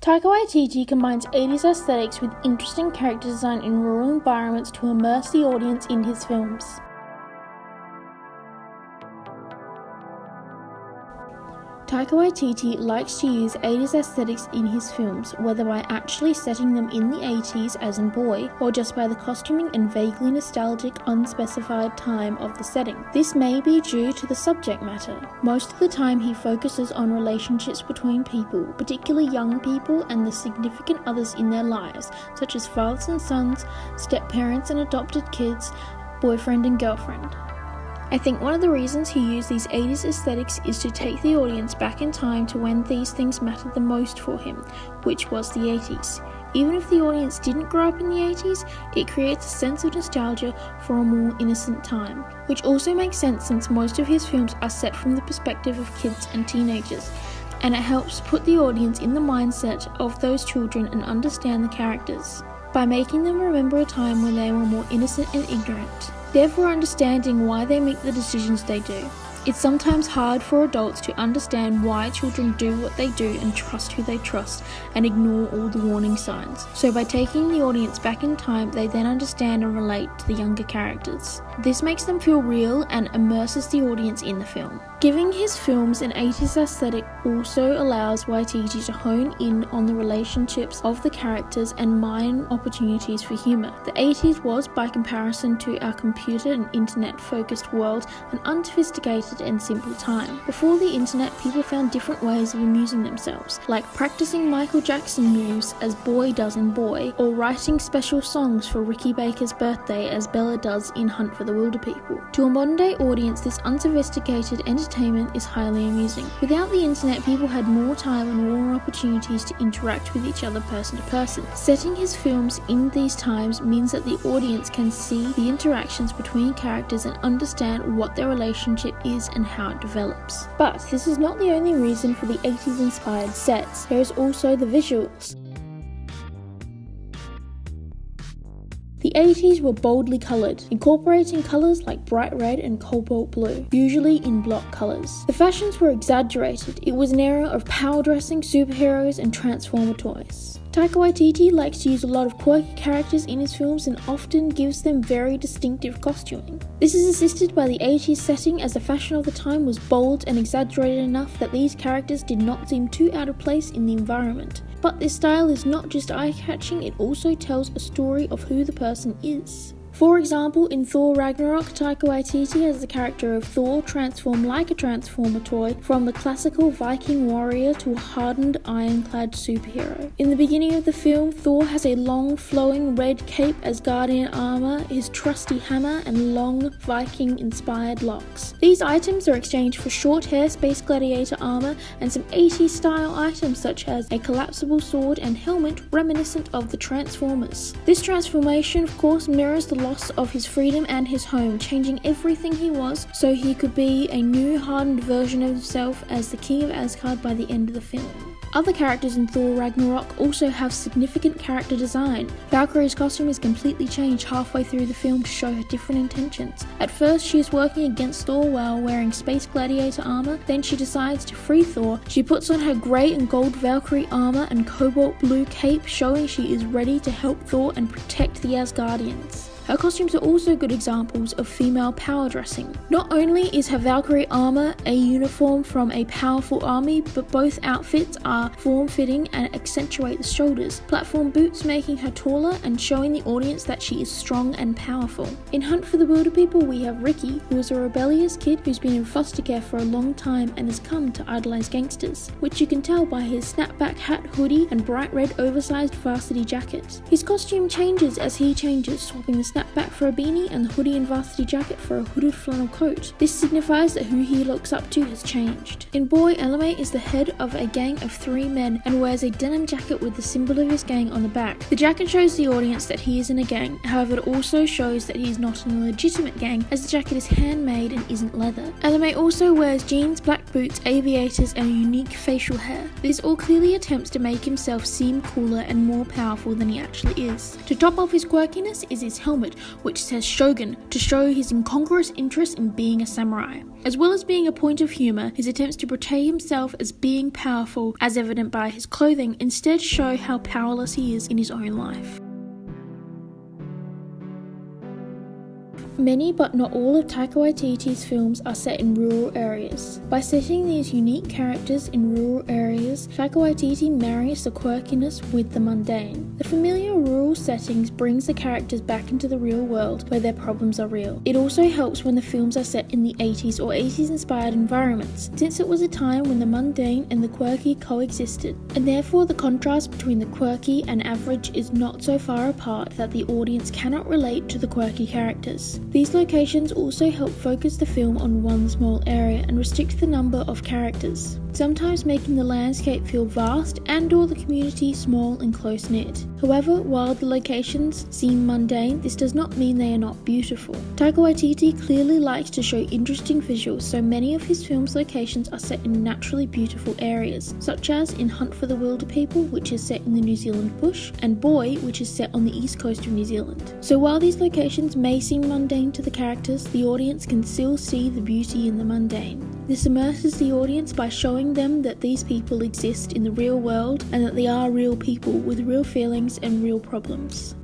Taika Watiti combines 80s aesthetics with interesting character design in rural environments to immerse the audience in his films. Taika Watiti likes to use 80s aesthetics in his films, whether by actually setting them in the 80s as in Boy, or just by the costuming and vaguely nostalgic, unspecified time of the setting. This may be due to the subject matter. Most of the time he focuses on relationships between people, particularly young people and the significant others in their lives, such as fathers and sons, step-parents and adopted kids, boyfriend and girlfriend. I think one of the reasons he used these 80s aesthetics is to take the audience back in time to when these things mattered the most for him, which was the 80s. Even if the audience didn't grow up in the 80s, it creates a sense of nostalgia for a more innocent time, which also makes sense since most of his films are set from the perspective of kids and teenagers, and it helps put the audience in the mindset of those children and understand the characters, by making them remember a time when they were more innocent and ignorant, therefore understanding why they make the decisions they do. It's sometimes hard for adults to understand why children do what they do and trust who they trust and ignore all the warning signs. So by taking the audience back in time, they then understand and relate to the younger characters. This makes them feel real and immerses the audience in the film. Giving his films an 80s aesthetic also allows Watiti to hone in on the relationships of the characters and mine opportunities for humour. The 80s was, by comparison to our computer and internet-focused world, an unsophisticated and simple time. Before the internet, people found different ways of amusing themselves, like practicing Michael Jackson moves as Boy does in Boy, or writing special songs for Ricky Baker's birthday as Bella does in Hunt for the Wilderpeople. To a modern-day audience, this unsophisticated entertainment is highly amusing. Without the internet, people had more time and more opportunities to interact with each other person to person. Setting his films in these times means that the audience can see the interactions between characters and understand what their relationship is and how it develops. But this is not the only reason for the 80s inspired sets. There is also the visuals. The 80s were boldly coloured, incorporating colours like bright red and cobalt blue, usually in block colours. The fashions were exaggerated. It was an era of power dressing, superheroes and Transformer toys. Taika Watiti likes to use a lot of quirky characters in his films and often gives them very distinctive costuming. This is assisted by the 80s setting, as the fashion of the time was bold and exaggerated enough that these characters did not seem too out of place in the environment. But this style is not just eye-catching, it also tells a story of who the person is. For example, in Thor Ragnarok, Taika Watiti has the character of Thor transform like a Transformer toy from the classical Viking warrior to a hardened ironclad superhero. In the beginning of the film, Thor has a long flowing red cape as Guardian armor, his trusty hammer and long Viking-inspired locks. These items are exchanged for short hair Space Gladiator armor and some 80s style items such as a collapsible sword and helmet reminiscent of the Transformers. This transformation of course mirrors the loss of his freedom and his home, changing everything he was so he could be a new hardened version of himself as the King of Asgard by the end of the film. Other characters in Thor Ragnarok also have significant character design. Valkyrie's costume is completely changed halfway through the film to show her different intentions. At first she is working against Thor while wearing Space Gladiator armor, then she decides to free Thor. She puts on her grey and gold Valkyrie armor and cobalt blue cape, showing she is ready to help Thor and protect the Asgardians. Her costumes are also good examples of female power dressing. Not only is her Valkyrie armor a uniform from a powerful army, but both outfits are form-fitting and accentuate the shoulders. Platform boots making her taller and showing the audience that she is strong and powerful. In Hunt for the Wilderpeople, we have Ricky, who is a rebellious kid who's been in foster care for a long time and has come to idolize gangsters, which you can tell by his snapback hat, hoodie, and bright red oversized varsity jacket. His costume changes as he changes, swapping the snapback for a beanie and the hoodie and varsity jacket for a hooded flannel coat. This signifies that who he looks up to has changed. In Boy, Elame is the head of a gang of 3 men and wears a denim jacket with the symbol of his gang on the back. The jacket shows the audience that he is in a gang, however it also shows that he is not in a legitimate gang, as the jacket is handmade and isn't leather. Elame also wears jeans, black boots, aviators and a unique facial hair. This all clearly attempts to make himself seem cooler and more powerful than he actually is. To top off his quirkiness is his helmet, helmet which says Shogun to show his incongruous interest in being a samurai. As well as being a point of humour, his attempts to portray himself as being powerful, as evident by his clothing, instead show how powerless he is in his own life. Many but not all of Taika Waititi's films are set in rural areas. By setting these unique characters in rural areas, Taika Waititi marries the quirkiness with the mundane. The familiar rural settings brings the characters back into the real world where their problems are real. It also helps when the films are set in the 80s or 80s inspired environments, since it was a time when the mundane and the quirky coexisted, and therefore the contrast between the quirky and average is not so far apart that the audience cannot relate to the quirky characters. These locations also help focus the film on one small area and restrict the number of characters, sometimes making the landscape feel vast and/or the community small and close-knit. However, while the locations seem mundane, this does not mean they are not beautiful. Taika Waititi clearly likes to show interesting visuals, so many of his film's locations are set in naturally beautiful areas, such as in Hunt for the Wilder People, which is set in the New Zealand bush, and Boy, which is set on the east coast of New Zealand. So while these locations may seem mundane to the characters, the audience can still see the beauty in the mundane. This immerses the audience by showing them that these people exist in the real world and that they are real people with real feelings and real problems.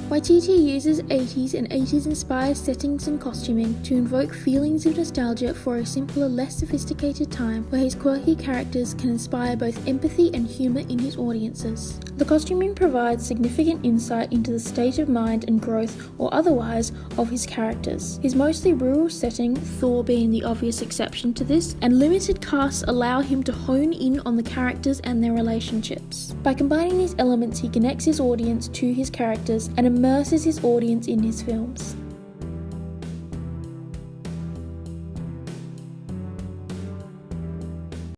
Waititi uses 80s and 80s inspired settings and costuming to invoke feelings of nostalgia for a simpler, less sophisticated time where his quirky characters can inspire both empathy and humour in his audiences. The costuming provides significant insight into the state of mind and growth, or otherwise, of his characters. His mostly rural setting, Thor being the obvious exception to this, and limited casts allow him to hone in on the characters and their relationships. By combining these elements, he connects his audience to his characters and immerses his audience in his films.